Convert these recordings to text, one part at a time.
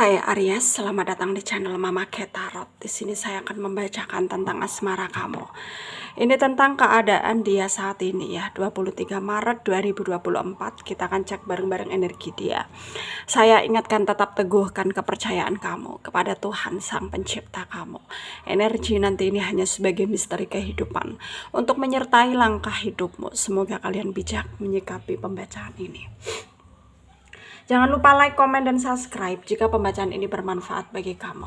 Hai Aries, selamat datang di channel Mama Ketarot. Di sini saya akan membacakan tentang asmara kamu. Ini tentang keadaan dia saat ini ya, 23 Maret 2024. Kita akan cek bareng-bareng energi dia. Saya ingatkan tetap teguhkan kepercayaan kamu kepada Tuhan Sang Pencipta kamu. Energi nanti ini hanya sebagai misteri kehidupan untuk menyertai langkah hidupmu. Semoga kalian bijak menyikapi pembacaan ini. Jangan lupa like, komen, dan subscribe jika pembacaan ini bermanfaat bagi kamu.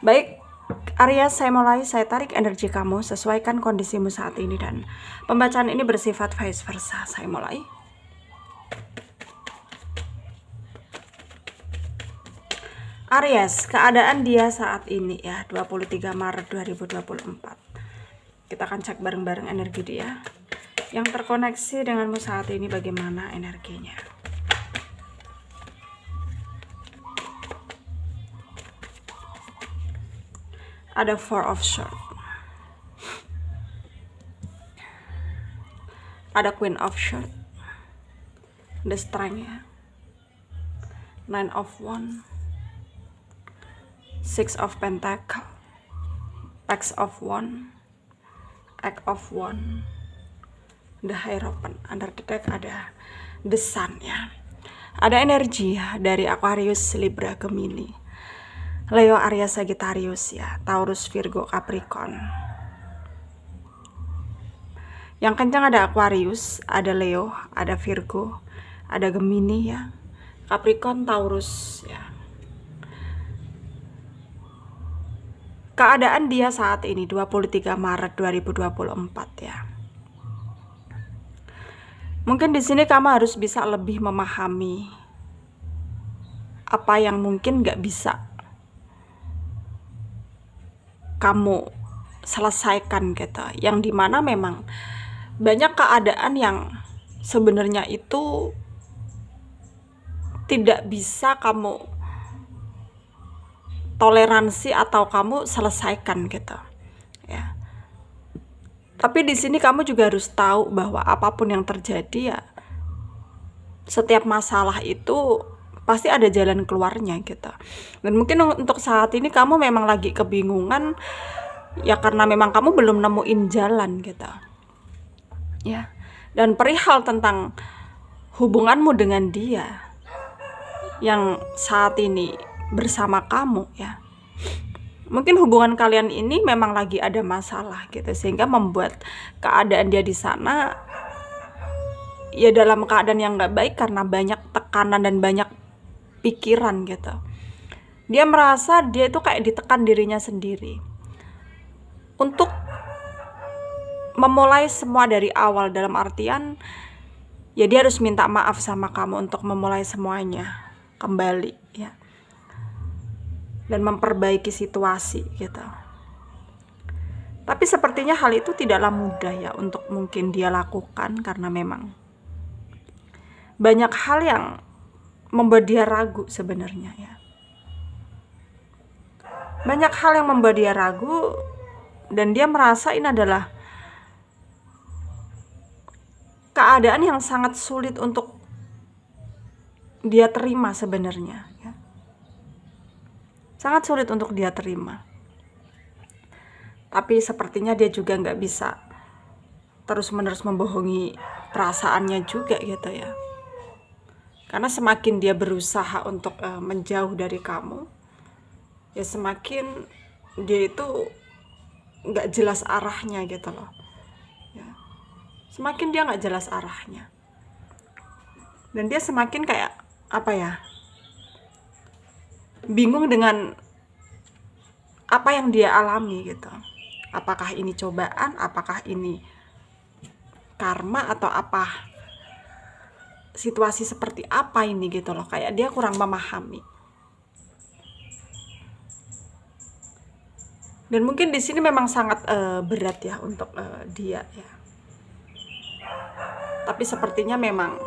Baik, Aries, saya mulai. Saya tarik energi kamu, sesuaikan kondisimu saat ini, dan pembacaan ini bersifat vice versa. Saya mulai. Aries, keadaan dia saat ini ya, 23 Maret 2024. Kita akan cek bareng-bareng energi dia. Yang terkoneksi denganmu saat ini bagaimana energinya. Ada Four of Swords, ada Queen of Swords, the Strength ya, Nine of Wands, Six of Pentacles, Page of Wands, Eight of Wands, the Hierophant. Under the deck ada the Sun ya. Ada energi ya dari Aquarius, Libra, Gemini, Leo, Aries, Sagittarius ya, Taurus, Virgo, Capricorn. Yang kencang ada Aquarius, ada Leo, ada Virgo, ada Gemini ya, Capricorn, Taurus ya. Keadaan dia saat ini 23 Maret 2024 ya. Mungkin di sini kamu harus bisa lebih memahami apa yang mungkin gak bisa kamu selesaikan gitu, yang dimana memang banyak keadaan yang sebenarnya itu tidak bisa kamu toleransi atau kamu selesaikan gitu ya. Tapi di sini kamu juga harus tahu bahwa apapun yang terjadi ya, setiap masalah itu pasti ada jalan keluarnya gitu. Dan mungkin untuk saat ini kamu memang lagi kebingungan ya, karena memang kamu belum nemuin jalan gitu ya. Dan perihal tentang hubunganmu dengan dia yang saat ini bersama kamu ya, mungkin hubungan kalian ini memang lagi ada masalah gitu, sehingga membuat keadaan dia di sana ya dalam keadaan yang gak baik karena banyak tekanan dan banyak pikiran gitu. Dia merasa dia itu kayak ditekan dirinya sendiri untuk memulai semua dari awal, dalam artian ya dia harus minta maaf sama kamu untuk memulai semuanya kembali ya, dan memperbaiki situasi gitu. Tapi sepertinya hal itu tidaklah mudah ya untuk mungkin dia lakukan, karena memang banyak hal yang membuat dia ragu sebenarnya ya. Banyak hal yang membuat dia ragu, dan dia merasa ini adalah keadaan yang sangat sulit untuk dia terima sebenarnya ya. Sangat sulit untuk dia terima. Tapi sepertinya dia juga nggak bisa terus-menerus membohongi perasaannya juga gitu ya. Karena semakin dia berusaha untuk menjauh dari kamu, ya semakin dia itu nggak jelas arahnya gitu loh ya. Semakin dia nggak jelas arahnya, dan dia semakin kayak apa ya, bingung dengan apa yang dia alami gitu. Apakah ini cobaan, apakah ini karma, atau apa, situasi seperti apa ini gitu loh. Kayak dia kurang memahami. Dan mungkin di sini memang sangat berat ya untuk dia ya. Tapi sepertinya memang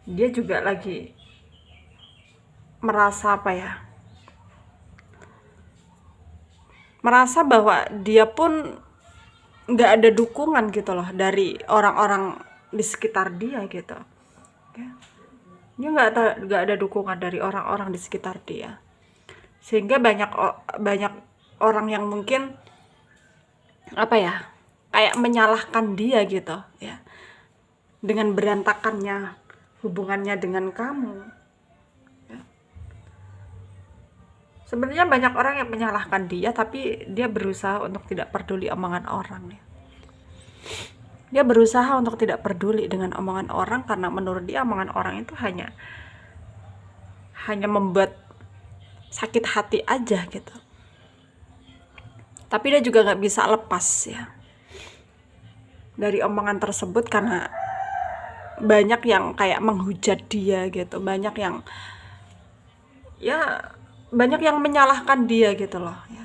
dia juga lagi merasa apa ya, merasa bahwa dia pun nggak ada dukungan gitu loh dari orang-orang di sekitar dia gitu ya. Dia nggak ada dukungan dari orang-orang di sekitar dia, sehingga banyak orang yang mungkin apa ya, kayak menyalahkan dia gitu ya, dengan berantakannya hubungannya dengan kamu ya. Sebenarnya banyak orang yang menyalahkan dia, tapi dia berusaha untuk tidak peduli omongan orang ya. Dia berusaha untuk tidak peduli dengan omongan orang, karena menurut dia omongan orang itu hanya membuat sakit hati aja gitu. Tapi dia juga nggak bisa lepas ya dari omongan tersebut, karena banyak yang kayak menghujat dia gitu, banyak yang menyalahkan dia gitu loh ya.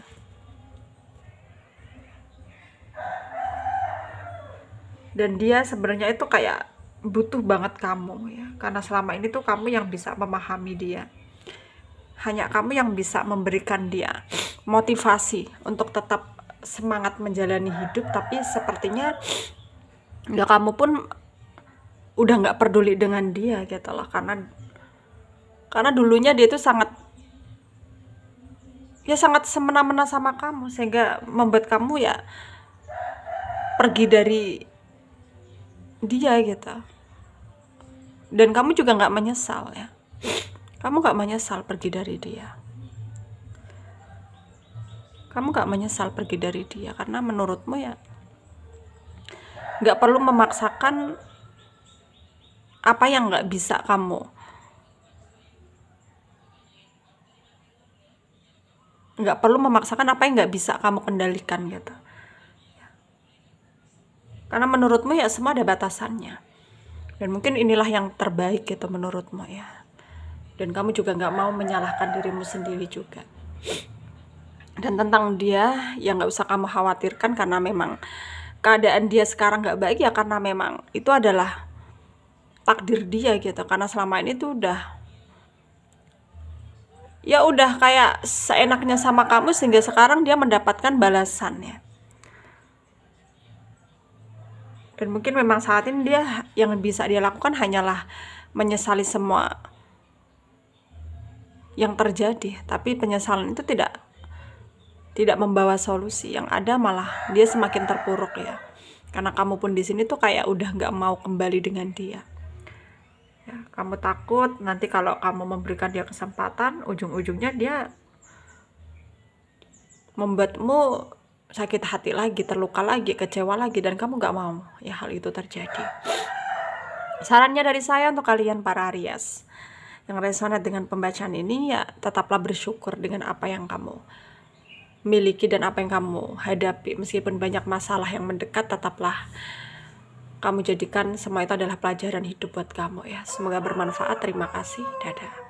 Dan dia sebenarnya itu kayak butuh banget kamu ya, karena selama ini tuh kamu yang bisa memahami dia, hanya kamu yang bisa memberikan dia motivasi untuk tetap semangat menjalani hidup. Tapi sepertinya ya kamu pun udah nggak peduli dengan dia gitu loh, karena dulunya dia itu sangat semena-mena sama kamu, sehingga membuat kamu ya pergi dari dia gitu. Dan kamu juga nggak menyesal ya, kamu nggak menyesal pergi dari dia, karena menurutmu ya nggak perlu memaksakan apa yang nggak bisa kamu, kendalikan gitu. Karena menurutmu ya semua ada batasannya, dan mungkin inilah yang terbaik gitu menurutmu ya. Dan kamu juga nggak mau menyalahkan dirimu sendiri juga. Dan tentang dia ya nggak usah kamu khawatirkan, karena memang keadaan dia sekarang nggak baik ya, karena memang itu adalah takdir dia gitu. Karena selama ini tuh udah kayak seenaknya sama kamu, sehingga sekarang dia mendapatkan balasannya. Dan mungkin memang saat ini dia yang bisa dia lakukan hanyalah menyesali semua yang terjadi. Tapi penyesalan itu tidak membawa solusi, yang ada malah dia semakin terpuruk ya. Karena kamu pun di sini tuh kayak udah nggak mau kembali dengan dia ya. Kamu takut nanti kalau kamu memberikan dia kesempatan, ujung-ujungnya dia membuatmu sakit hati lagi, terluka lagi, kecewa lagi, dan kamu gak mau ya hal itu terjadi. Sarannya dari saya untuk kalian para Aries yang resonate dengan pembacaan ini, ya tetaplah bersyukur dengan apa yang kamu miliki dan apa yang kamu hadapi. Meskipun banyak masalah yang mendekat, tetaplah kamu jadikan semua itu adalah pelajaran hidup buat kamu ya. Semoga bermanfaat. Terima kasih. Dadah.